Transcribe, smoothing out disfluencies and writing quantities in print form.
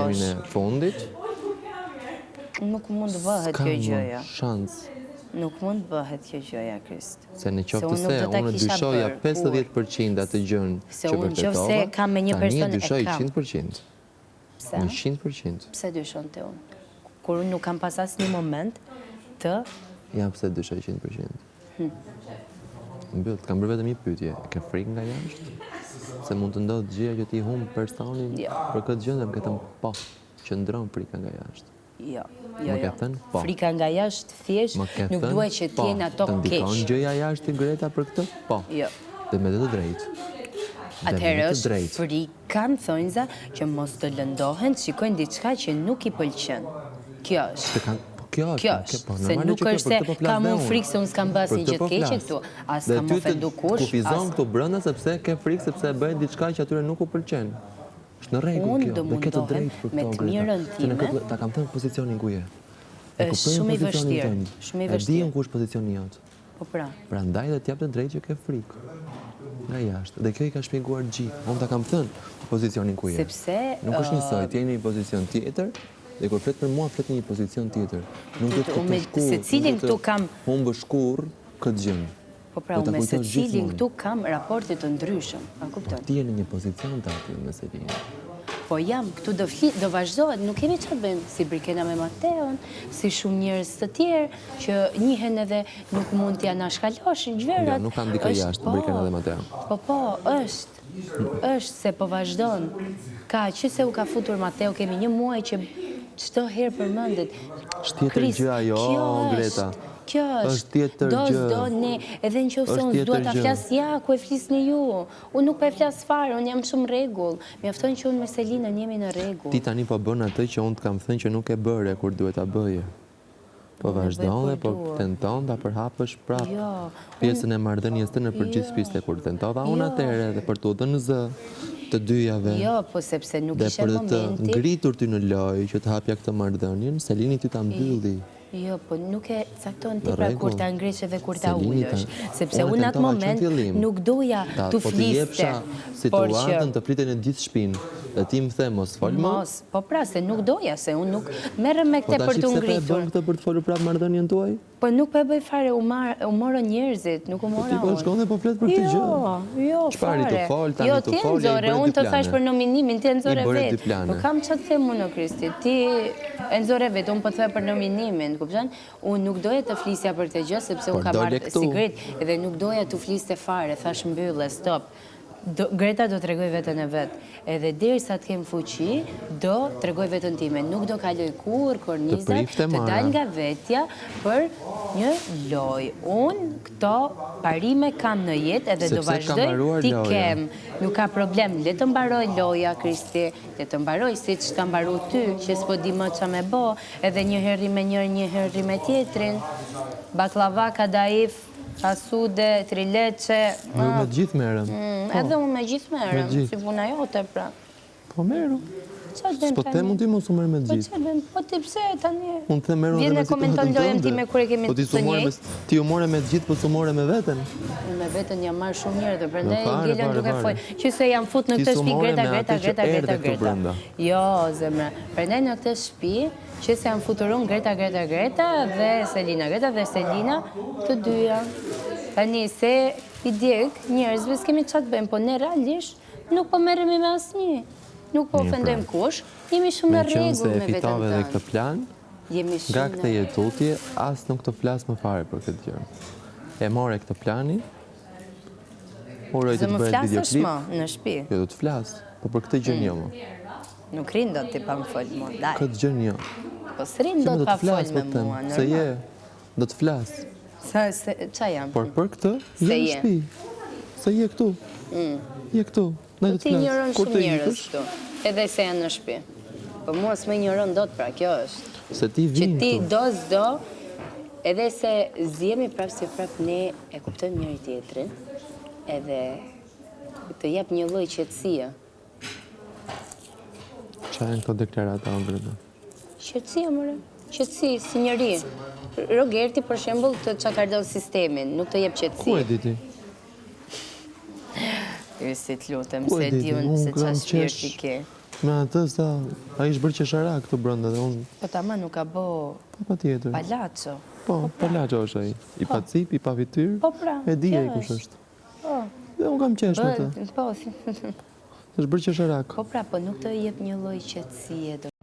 temin e fundit. Nuk mund të bëhet kjo gjëja. Shans. Nuk mund të bëhet kjo gjëja, Krist. Se në qoftë se unë dyshoja 50% atë gjën që vërtetova, tani e dyshoj 100%. Pse? 100%. Pse dyshon të unë? Kur unë nuk kam pas asnjë moment të... Ja, pse dyshoj 100%. Mbyll, kam bërë vetëm një pyetje. Ke frikë nga jashtë? Se mund të ndodhë gjëja që ti humb personin për këtë gjë dhe më ketëm po, qëndron frika nga jashtë. Jo. Frika nga jashtë thjesht nuk duhet që t'jen ato keq. Të ndikon gjëja jashtë i Greta për këtë? Po. Jo. Dhe me të drejtë. Atëherë është frikan, thonjza, që mos të lëndohen, të shikojnë diçka që nuk i pëlqen. Kjo është. Kjo është, se nuk është se kam unë frikë se unë s'kam bërë asnjë gjë të keqe këtu, as kam ofendu kush. Dhe ty të kufizon këtu brenda sepse ke frikë sepse bëjnë diçka që atyre nuk u pëlqen. Është në rregull kjo, dhe ke të drejtë për me të mirën time. Ta kam thënë pozicionin ku je. Është shumë i vështirë, shumë i vështirë. E di ku është pozicioni jot. Po pra. Prandaj dhe t'jap të drejtë që ke frikë. Nga jashtë. Dhe kjo i ka shpjeguar gjithë. Unë ta kam thënë pozicionin ku je. Sepse nuk është njësoj, ti je në një pozicion tjetër, dhe kur flet për mua flet në një pozicion tjetër. Nuk do të shkurë. Secilin këtu kam humbë shkurë këtë gjë. Po pra, me secilin këtu kam raporte të ndryshëm. A kupton? Ti je në një pozicion të aty me Selina. Po jam, këtu do vazhdohet, nuk kemi çfarë bëjmë, si Brikena me Mateon, si shumë njerëz të tjerë, që njihen edhe nuk mund t'ja na shkaloshin gjërat. Jo, nuk kanë dikë jashtë Brikena dhe Mateon. Po, është se po vazhdon. Ka që se u ka futur Mateo, kemi një muaj që çdo herë përmendet. Është tjetër gjë ajo, Greta. Kjo është tjetër gjë. Do ne, edhe nëse unë dua ta flas ku e flisni ju. Unë nuk po e flas fare, unë jam shumë rregull. Mjafton që unë me Selinën jemi në rregull. Ti tani po bën atë që unë të kam thënë që nuk e bëre kur duhet ta bëje. Po vazhdon dhe po tenton ta përhapësh prapë pjesën e marrëdhënies të në përgjithësi kur tentova unë atëherë edhe për tu dhënë zë të dyjave. Jo, po sepse nuk ishte momenti. Dhe për të ngritur ty në lojë që të hapja këtë marrëdhënien, Selini ty ta mbylli. Jo, po nuk e cakton ti pra kur ta ngresh edhe kur ta ullësh. Sepse unë atë moment nuk doja të fliste. Po të situatën të flitën e gjithë shpinë. Dhe ti më the mos fol më. Po pra, se nuk doja, se unë nuk merrem me këtë për të ngritur. Po tash pse bën këtë për të folur prapë marrëdhënien tuaj? Po nuk po e bëj fare, u morën njerëzit, nuk u mora unë. Ti po shkon dhe po flet për këtë gjë. Jo, fare. Çfarë të fol, tani të fol. Jo, ti Enzore, unë të thash për nominimin, ti Enzore vet. Po kam çfarë të them unë Kristi. Ti Enzore vet, unë po të them për nominimin, kupton? Unë nuk doja të flisja për këtë gjë sepse unë kam marrë sigurt edhe nuk doja të fliste fare, thash mbyllë, stop. Greta do të regoj vetën e vetë, edhe derisa të kemë fuqi, do të regoj vetën time. Nuk do kaloj kur, kornizat, të dal nga vetja për një loj. Unë këto parime kam në jetë edhe do vazhdoj t'i kem. Nuk ka problem, le të mbaroj loja, Kristi, le të mbaroj si që ka mbaru ty, që s'po di më që me bo, edhe një herri me njërë, një herri me tjetrin, baklava, kadaif, asude, trileqe... Me gjithë merëm. Edhe unë me gjithë merëm, si puna jote, pra. Po merëm. S'po të temë, unë ti mos u merë me gjithë. Po ti pse, tani... Unë të merëm dhe me Vjene komenton lojën ti me kure kemi të njëjtë. Ti u more me gjithë, po s'u more me veten. Me veten jam marrë shumë njërë dhe prandaj gjelen duke foj. Që se jam fut në këtë shpi Greta. Jo, zemra. Prandaj në këtë shpi, që se jam futurun Greta dhe Selina të dyja. Tani se i djek njërëzve s'kemi qatë bëjmë, po ne realisht nuk po merremi me asnjë. Nuk po ofendojmë kush, jemi shumë në rregull me vetën tonë. Me qënë se e fitove dhe këtë plan, nga këtë jetutje, asë nuk të flasë më fare për këtë gjë. E more këtë plani, uroj të të bëhet videoklip. Zë më flasësh më në shtëpi? Jo, do të flasë, po për këtë gjë një më. Nuk rinë do t'i pa më folë më, daj. Këtë gjë një. Po s'rinë do t'pa folë me mua, normal. Se je, do të flasë. Qa jam? Por për këtë, je në shtëpi. Se je këtu. Je këtu. Po ti njërën shumë njërës këtu, edhe se janë në shpi. Po mua s'me njërën do të pra, kjo është. Se ti vinë këtu. Që ti do, edhe se zjemi prapë si prapë ne e kuptojmë njëri tjetrin, edhe të jep një lloj qetësie. Qa e në këto deklarata, Greta? Qetësia, mëre. Qetësi, si njëri. Rogerti, për shembull, të çakardon sistemin, nuk të jep qetësi. Ku e di ti? Si të lutem, se di unë se qa shpirti ke. Me atë, a ishë bërë qeshara këtu brënda dhe unë... Po ta më nuk ka bo... Pa tjetër. Palazzo. Po, palazzo është ai. I pa cip, i pa fytyrë. Po pra, e di ai kush është. Po. Dhe unë kam qesh me të. Po, është bërë qesharak. Po pra, po nuk të jep një lloj qetësie.